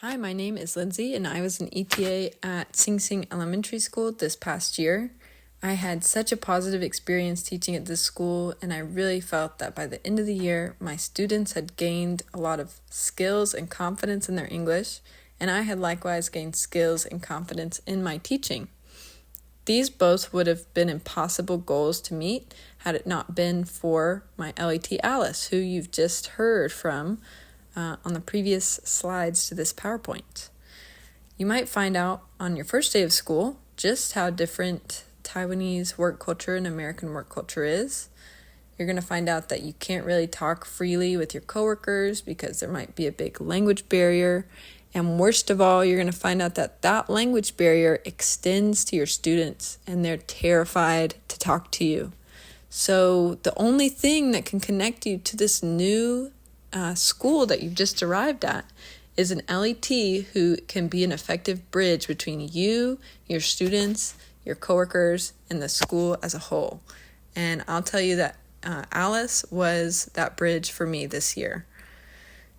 Hi, my name is Lindsay, and I was an ETA at Sing Sing Elementary School this past year. I had such a positive experience teaching at this school, and I really felt that by the end of the year, my students had gained a lot of skills and confidence in their English, and I had likewise gained skills and confidence in my teaching. These both would have been impossible goals to meet had it not been for my LET Alice, who you've just heard from on the previous slides to this PowerPoint. You might find out on your first day of school just how different Taiwanese work culture and American work culture is. You're going to find out that you can't really talk freely with your coworkers because there might be a big language barrier. And worst of all, you're going to find out that that language barrier extends to your students and they're terrified to talk to you. So the only thing that can connect you to this new school that you've just arrived at is an LET who can be an effective bridge between you, your students, your coworkers, and the school as a whole. And I'll tell you that Alice was that bridge for me this year.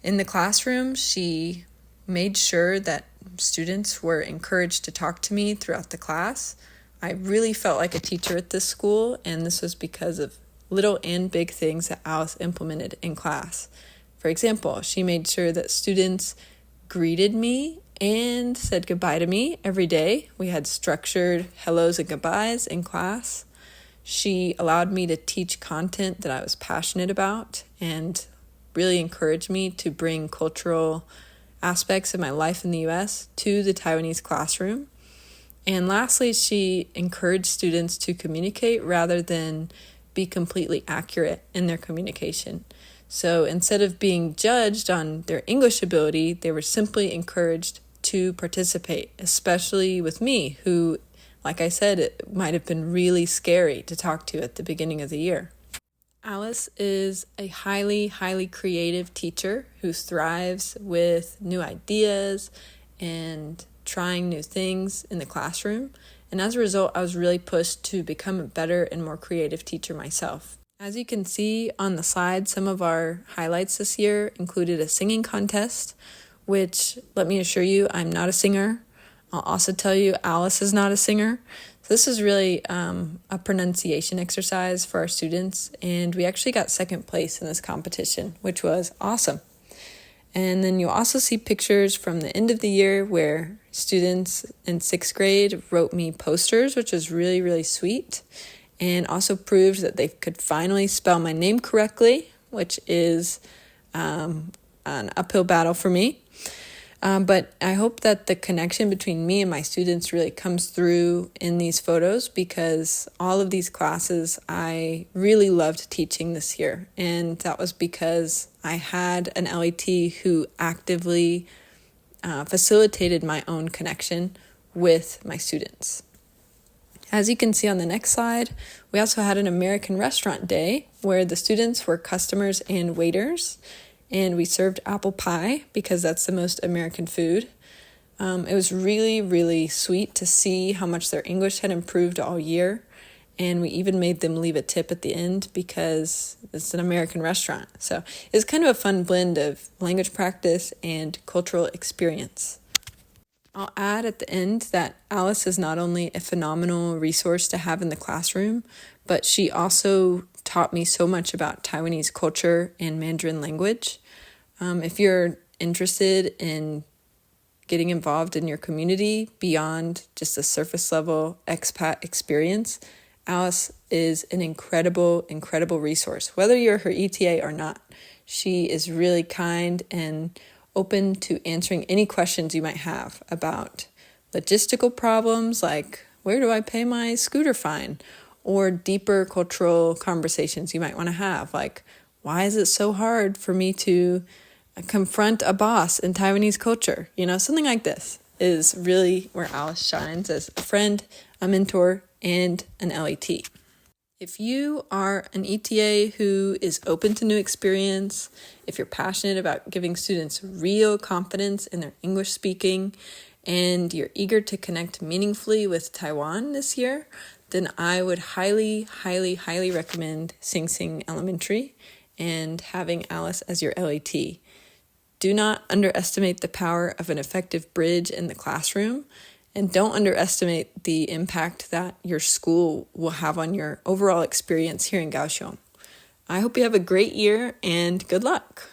In the classroom, she made sure that students were encouraged to talk to me throughout the class. I really felt like a teacher at this school, and this was because of little and big things that Alice implemented in class. For example, she made sure that students greeted me and said goodbye to me every day. We had structured hellos and goodbyes in class. She allowed me to teach content that I was passionate about and really encouraged me to bring cultural aspects of my life in the U.S. to the Taiwanese classroom. And lastly, she encouraged students to communicate rather than be completely accurate in their communication. So instead of being judged on their English ability, they were simply encouraged to participate, especially with me, who, like I said, it might have been really scary to talk to at the beginning of the year. Alice is a highly, highly creative teacher who thrives with new ideas and trying new things in the classroom. And as a result, I was really pushed to become a better and more creative teacher myself. As you can see on the slide, some of our highlights this year included a singing contest, which, let me assure you, I'm not a singer. I'll also tell you Alice is not a singer. So this is really a pronunciation exercise for our students, and we actually got second place in this competition, which was awesome. And then you'll also see pictures from the end of the year where students in 6th grade wrote me posters, which was really, really sweet, and also proved that they could finally spell my name correctly, which is an uphill battle for me. But I hope that the connection between me and my students really comes through in these photos, because all of these classes I really loved teaching this year. And that was because I had an LET who actively facilitated my own connection with my students. As you can see on the next slide, we also had an American restaurant day where the students were customers and waiters, and we served apple pie because that's the most American food. It was really, really sweet to see how much their English had improved all year, and we even made them leave a tip at the end because it's an American restaurant. So it's kind of a fun blend of language practice and cultural experience. I'll add at the end that Alice is not only a phenomenal resource to have in the classroom, but she also taught me so much about Taiwanese culture and Mandarin language. If you're interested in getting involved in your community beyond just a surface level expat experience, Alice is an incredible, incredible resource. Whether you're her ETA or not, she is really kind and open to answering any questions you might have about logistical problems like where do I pay my scooter fine, or deeper cultural conversations you might want to have, like why is it so hard for me to confront a boss in Taiwanese culture? Something like this is really where Alice shines as a friend, a mentor, and an LET. If you are an ETA who is open to new experience, if you're passionate about giving students real confidence in their English speaking, and you're eager to connect meaningfully with Taiwan this year, then I would highly, highly, highly recommend Sing Sing Elementary and having Alice as your LET. Do not underestimate the power of an effective bridge in the classroom, and don't underestimate the impact that your school will have on your overall experience here in Kaohsiung. I hope you have a great year and good luck.